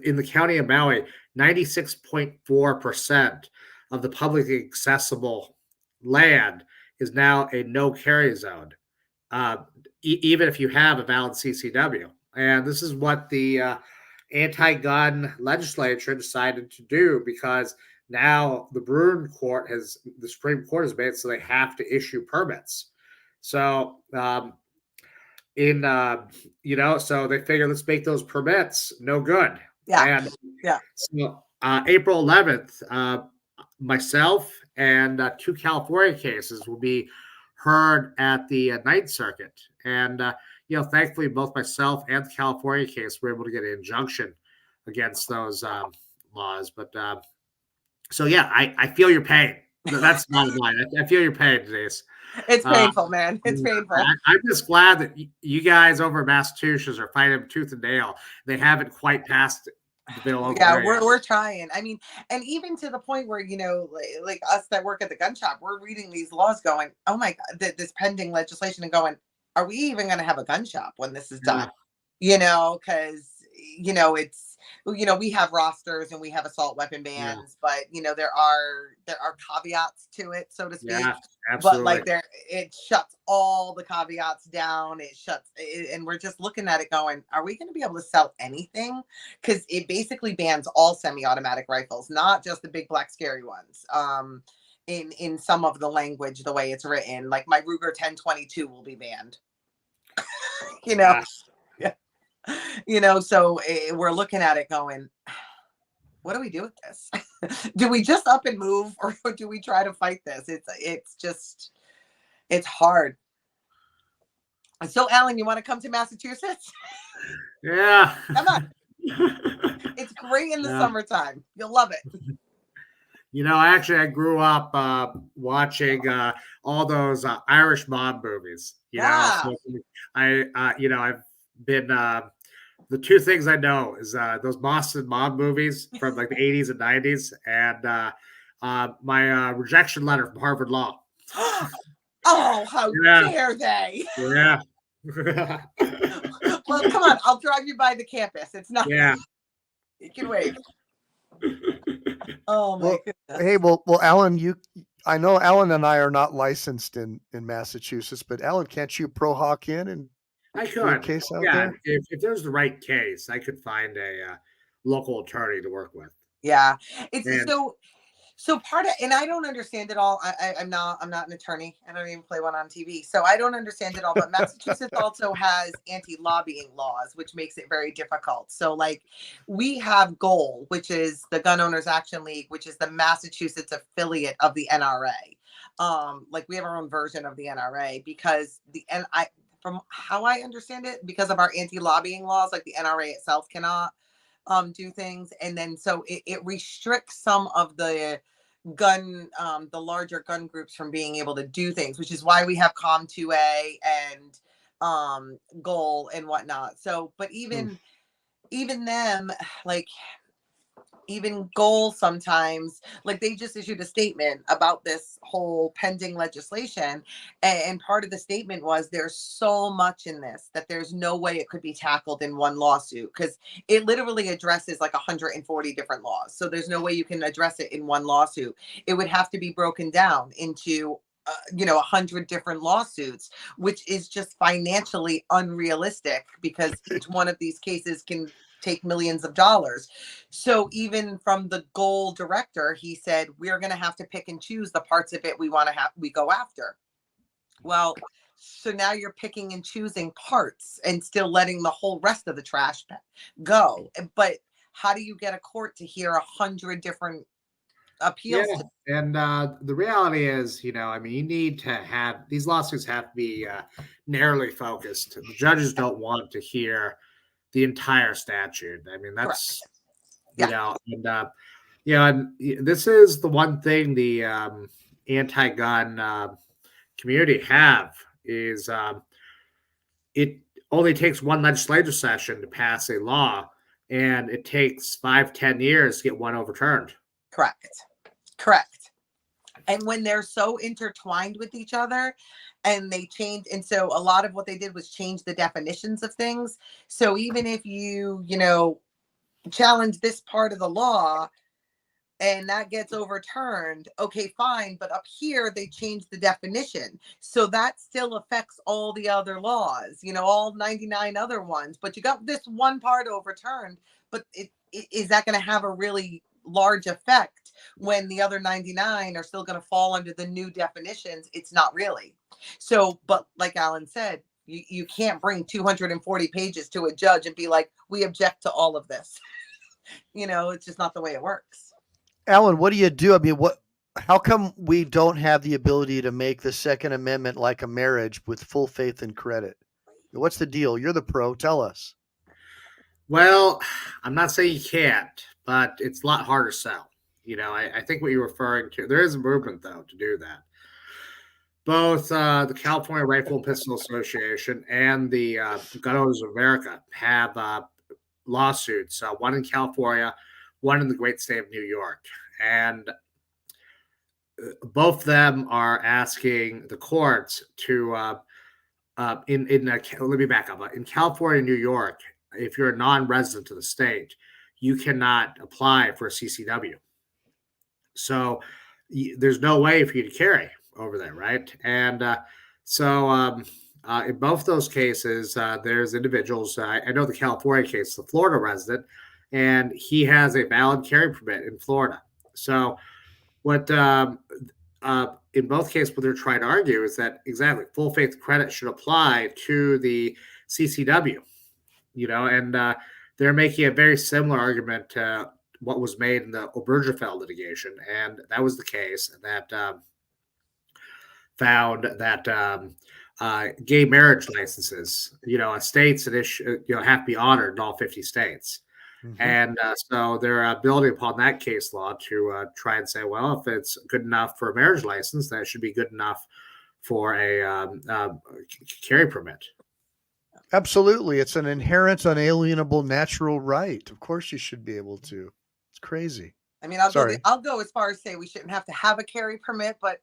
in the county of Maui, 96.4% of the publicly accessible land is now a no carry zone, even if you have a valid CCW. And this is what the anti-gun legislature decided to do, because now the Supreme Court has made it so they have to issue permits. So so they figure, let's make those permits no good. So April 11th, myself and two California cases will be heard at the Ninth Circuit. And thankfully, both myself and the California case were able to get an injunction against those laws. But I feel your pain. That's not mine. I feel your pain, Denise. It's painful, man. It's painful. I'm just glad that you guys over in Massachusetts are fighting tooth and nail. They haven't quite passed the bill over there. We're trying. I mean, and even to the point where, like us that work at the gun shop, we're reading these laws going, oh my God, this pending legislation, and going, are we even going to have a gun shop when this is done? Because, it's, we have rosters and we have assault weapon bans, but there are caveats to it, so to speak. Yeah, absolutely. But it shuts all the caveats down. And we're just looking at it going, are we going to be able to sell anything? Because it basically bans all semi-automatic rifles, not just the big black scary ones. In some of the language, the way it's written, like my Ruger 1022 will be banned. So we're looking at it going, what do we do with this? Do we just up and move, or do we try to fight this? It's hard. So, Alan, you want to come to Massachusetts? Yeah. Come on. It's great in the summertime. You'll love it. I grew up watching all those Irish mob movies. So I've been the two things I know is those Boston mob movies from like the 80s and 90s, and my rejection letter from Harvard Law. Oh, how Yeah. dare they? Yeah. Well, come on, I'll drive you by the campus. It's not. Yeah. You can wait. Oh my Well, goodness. hey, well, Alan, I know Alan and I are not licensed in Massachusetts, but Alan, can't you pro hawk in and I do a could. case out Yeah. there? If there's the right case, I could find a local attorney to work with. Yeah, it's And so part of, and I don't understand it all. I'm not an attorney. I don't even play one on TV, so I don't understand it all. But Massachusetts also has anti-lobbying laws, which makes it very difficult. So like we have GOAL, which is the Gun Owners Action League, which is the Massachusetts affiliate of the NRA. Like we have our own version of the NRA because from how I understand it, because of our anti-lobbying laws, like the NRA itself cannot do things, and then so it restricts some of the larger gun groups from being able to do things, which is why we have Com2A and Goal and whatnot. So but even them, like even Goal sometimes, like they just issued a statement about this whole pending legislation, and part of the statement was there's so much in this that there's no way it could be tackled in one lawsuit because it literally addresses like 140 different laws, so there's no way you can address it in one lawsuit. It would have to be broken down into 100 different lawsuits, which is just financially unrealistic because each one of these cases can take millions of dollars. So even from the Goal director, he said, we're going to have to pick and choose the parts of it we go after. Well, so now you're picking and choosing parts and still letting the whole rest of the trash go. But how do you get a court to hear 100 different yeah, appeals? and the reality is, I mean, you need to have these lawsuits have to be narrowly focused. The judges don't want to hear the entire statute. I mean, Correct. that's Yeah. and this is the one thing the anti-gun community have is it only takes one legislative session to pass a law, and it takes 5-10 years to get one overturned. Correct. And when they're so intertwined with each other and they change, and so a lot of what they did was change the definitions of things. So even if you challenge this part of the law and that gets overturned, okay, fine, but up here they changed the definition, so that still affects all the other laws, all 99 other ones, but you got this one part overturned. But is that going to have a really large effect when the other 99 are still going to fall under the new definitions? It's not really. So but like Alan said, you can't bring 240 pages to a judge and be like, we object to all of this. It's just not the way it works. Alan, what do you do? I mean, how come we don't have the ability to make the Second Amendment like a marriage with full faith and credit? What's the deal? You're the pro. Tell us. Well, I'm not saying you can't, but it's a lot harder to sell. I think what you're referring to, there is a movement, though, to do that. Both the California Rifle and Pistol Association and the Gun Owners of America have lawsuits, one in California, one in the great state of New York. And both of them are asking the courts to, let me back up. In California and New York, if you're a non-resident of the state, you cannot apply for a CCW. So there's no way for you to carry over there, right? And in both those cases, there's individuals. I know the California case, the Florida resident, and he has a valid carry permit in Florida. So what in both cases, what they're trying to argue is that exactly full faith credit should apply to the CCW, and they're making a very similar argument to what was made in the Obergefell litigation, and that was the case that found that gay marriage licenses, states that issue, have to be honored in all 50 states. Mm-hmm. And so they're building upon that case law to try and say, well, if it's good enough for a marriage license, then it should be good enough for a carry permit. Absolutely. It's an inherent, unalienable, natural right. Of course you should be able to. It's crazy. I mean, I'll go as far as say we shouldn't have to have a carry permit, but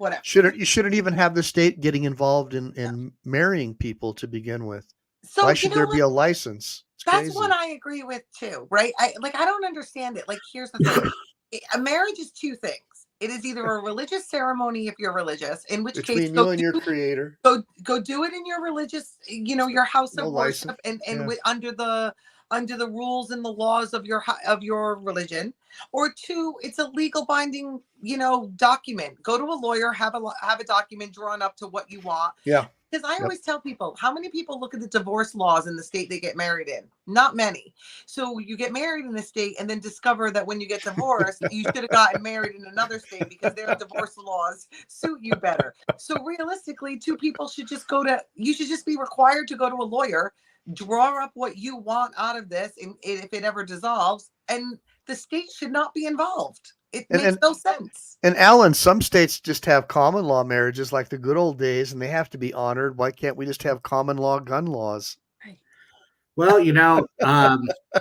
whatever. You shouldn't even have the state getting involved in marrying people to begin with. So Why you should know there what? be a license? It's That's crazy. one I agree with too, right? I don't understand it. Like, here's the thing: a marriage is two things. It is either a religious ceremony if you're religious, in which case Between you and your creator. go do it in your religious, your house No of license. worship, and Yeah. under the rules and the laws of your religion. Or two, it's a legal binding document. Go to a lawyer, have a document drawn up to what you want. Yeah. Because I Yep. always tell people, how many people look at the divorce laws in the state they get married in? Not many. So you get married in the state and then discover that when you get divorced, you should have gotten married in another state because their divorce laws suit you better. So realistically, two people should just you should just be required to go to a lawyer, draw up what you want out of this, and if it ever dissolves, and the state should not be involved. It makes no sense. And Alan, some states just have common law marriages like the good old days, and they have to be honored. Why can't we just have common law gun laws? Well,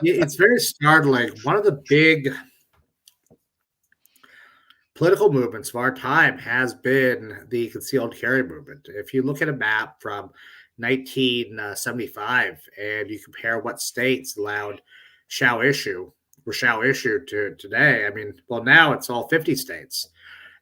it's very startling. One of the big political movements of our time has been the concealed carry movement. If you look at a map from 1975 and you compare what states allowed shall issue to today, now it's all 50 states.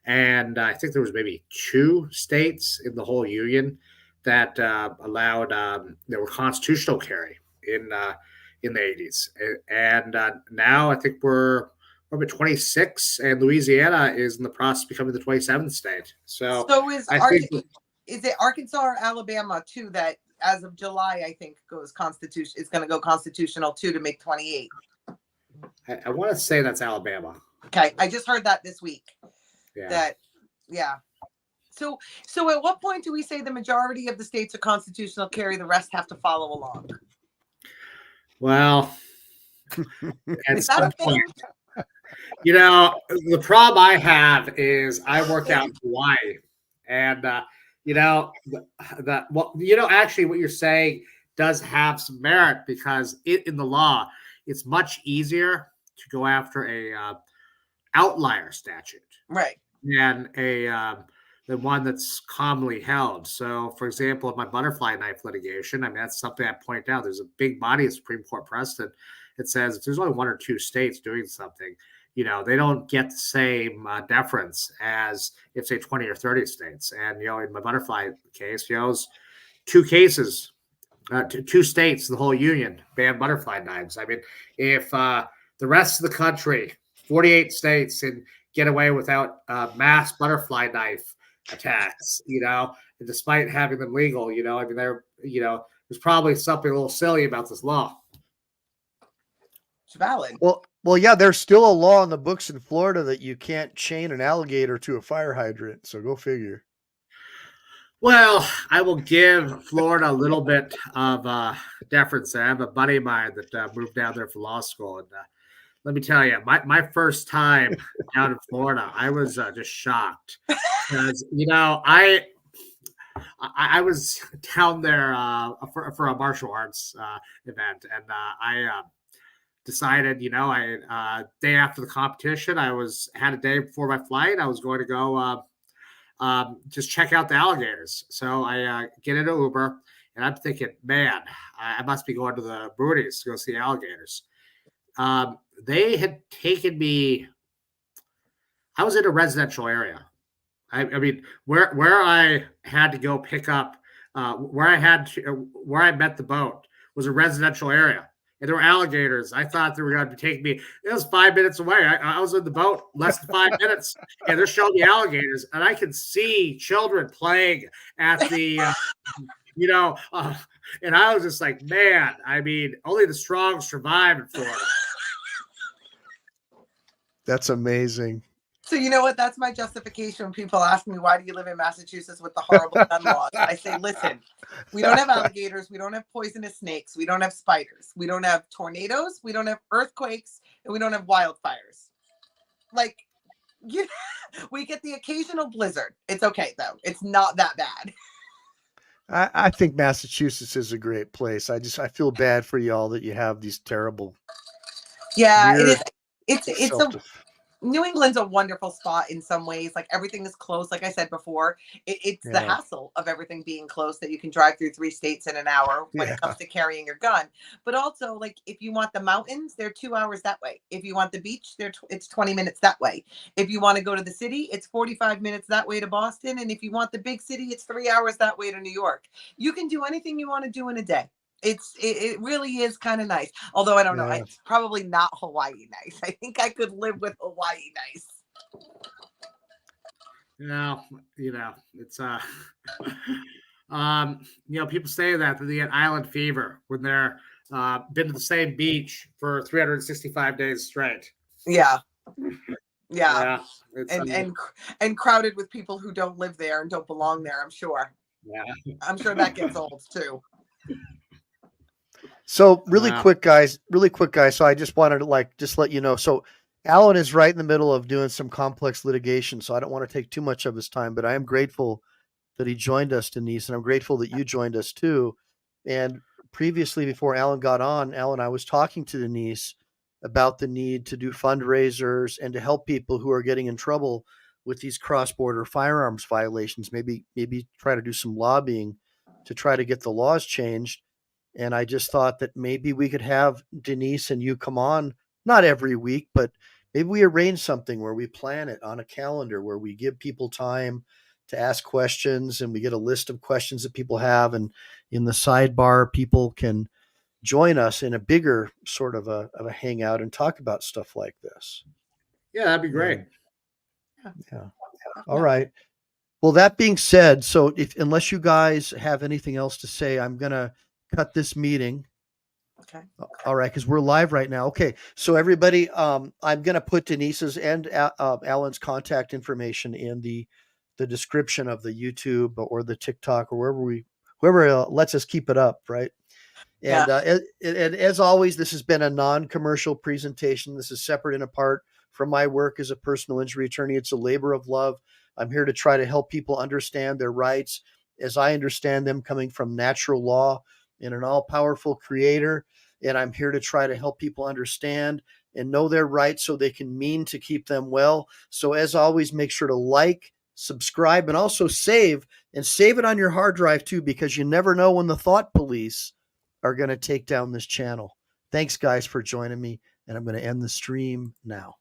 And I think there was maybe 2 states in the whole union that allowed that were constitutional carry in the 80s. And now I think we're at 26, and Louisiana is in the process of becoming the 27th state. So is it Arkansas or Alabama too that as of July I think goes constitution? It's going to go constitutional too to make 28. I want to say that's Alabama. Okay, I just heard that this week. Yeah. So at what point do we say the majority of the states are constitutional carry, the rest have to follow along? Well, at some point, the problem I have is I work out in Hawaii, and actually what you're saying does have some merit, because in the law, it's much easier to go after a outlier statute, right, than the one that's commonly held. So, for example, in my butterfly knife litigation, that's something I point out. There's a big body of Supreme Court precedent that says if there's only 1 or 2 states doing something, they don't get the same deference as if, say, 20 or 30 states. And, in my butterfly case, it was 2 cases, 2 states, the whole union banned butterfly knives. If the rest of the country, 48 states, and get away without mass butterfly knife attacks, and despite having them legal, there's probably something a little silly about this law. It's valid. Well, yeah, there's still a law in the books in Florida that you can't chain an alligator to a fire hydrant. So go figure. Well, I will give Florida a little bit of deference. I have a buddy of mine that moved down there for law school, and let me tell you, my first time down in Florida, I was just shocked because I was down there for a martial arts event, and I decided, day after the competition, had a day before my flight. I was going to go just check out the alligators. So I get in an Uber, and I'm thinking, man, I must be going to the Broodies to go see alligators. They had taken me. I was in a residential area. Where I had to go pick up, where I met the boat was a residential area, and there were alligators. I thought they were going to be taking me. It was 5 minutes away. I was in the boat less than 5 minutes, and they're showing the alligators, and I could see children playing at the, and I was just like, man, only the strong survive in Florida. That's amazing. So you know what? That's my justification when people ask me, why do you live in Massachusetts with the horrible gun laws? I say, listen, we don't have alligators. We don't have poisonous snakes. We don't have spiders. We don't have tornadoes. We don't have earthquakes. And we don't have wildfires. We get the occasional blizzard. It's okay, though. It's not that bad. I think Massachusetts is a great place. I feel bad for y'all that you have these terrible. Yeah, it is. New England's a wonderful spot in some ways. Like everything is close. Like I said before, it's the Yeah. hassle of everything being close that you can drive through 3 states in an hour when Yeah. it comes to carrying your gun. But also, like if you want the mountains, they're 2 hours that way. If you want the beach, it's 20 minutes that way. If you want to go to the city, it's 45 minutes that way to Boston. And if you want the big city, it's 3 hours that way to New York. You can do anything you want to do in a day. It really is kind of nice. Although I don't know, Yeah. it's probably not Hawaii nice. I think I could live with Hawaii nice. No, it's people say that they get island fever when they're been to the same beach for 365 days straight. Yeah, yeah, Yeah, it's and crowded with people who don't live there and don't belong there. I'm sure. yeah. I'm sure that gets old too. So really Wow. quick, guys. So I just wanted to just let you know. So Alan is right in the middle of doing some complex litigation, so I don't want to take too much of his time. But I am grateful that he joined us, Denise, and I'm grateful that you joined us too. And previously, before Alan got on, I was talking to Denise about the need to do fundraisers and to help people who are getting in trouble with these cross-border firearms violations. Maybe try to do some lobbying to try to get the laws changed. And I just thought that maybe we could have Denise and you come on, not every week, but maybe we arrange something where we plan it on a calendar where we give people time to ask questions and we get a list of questions that people have. And in the sidebar, people can join us in a bigger sort of a hangout and talk about stuff like this. Yeah, that'd be great. Yeah. All right. Well, that being said, so unless you guys have anything else to say, I'm going to cut this meeting. Okay. All right, because we're live right now. Okay, so everybody, I'm going to put Denise's and Alan's contact information in the description of the YouTube or the TikTok or whoever lets us keep it up, right? And Yeah. and as always, this has been a non-commercial presentation. This is separate and apart from my work as a personal injury attorney. It's a labor of love. I'm here to try to help people understand their rights as I understand them, coming from natural law and an all-powerful creator. And I'm here to try to help people understand and know their rights so they can mean to keep them well. So as always, make sure to like, subscribe, and also save it on your hard drive too, because you never know when the thought police are going to take down this channel. Thanks, guys, for joining me, and I'm going to end the stream now.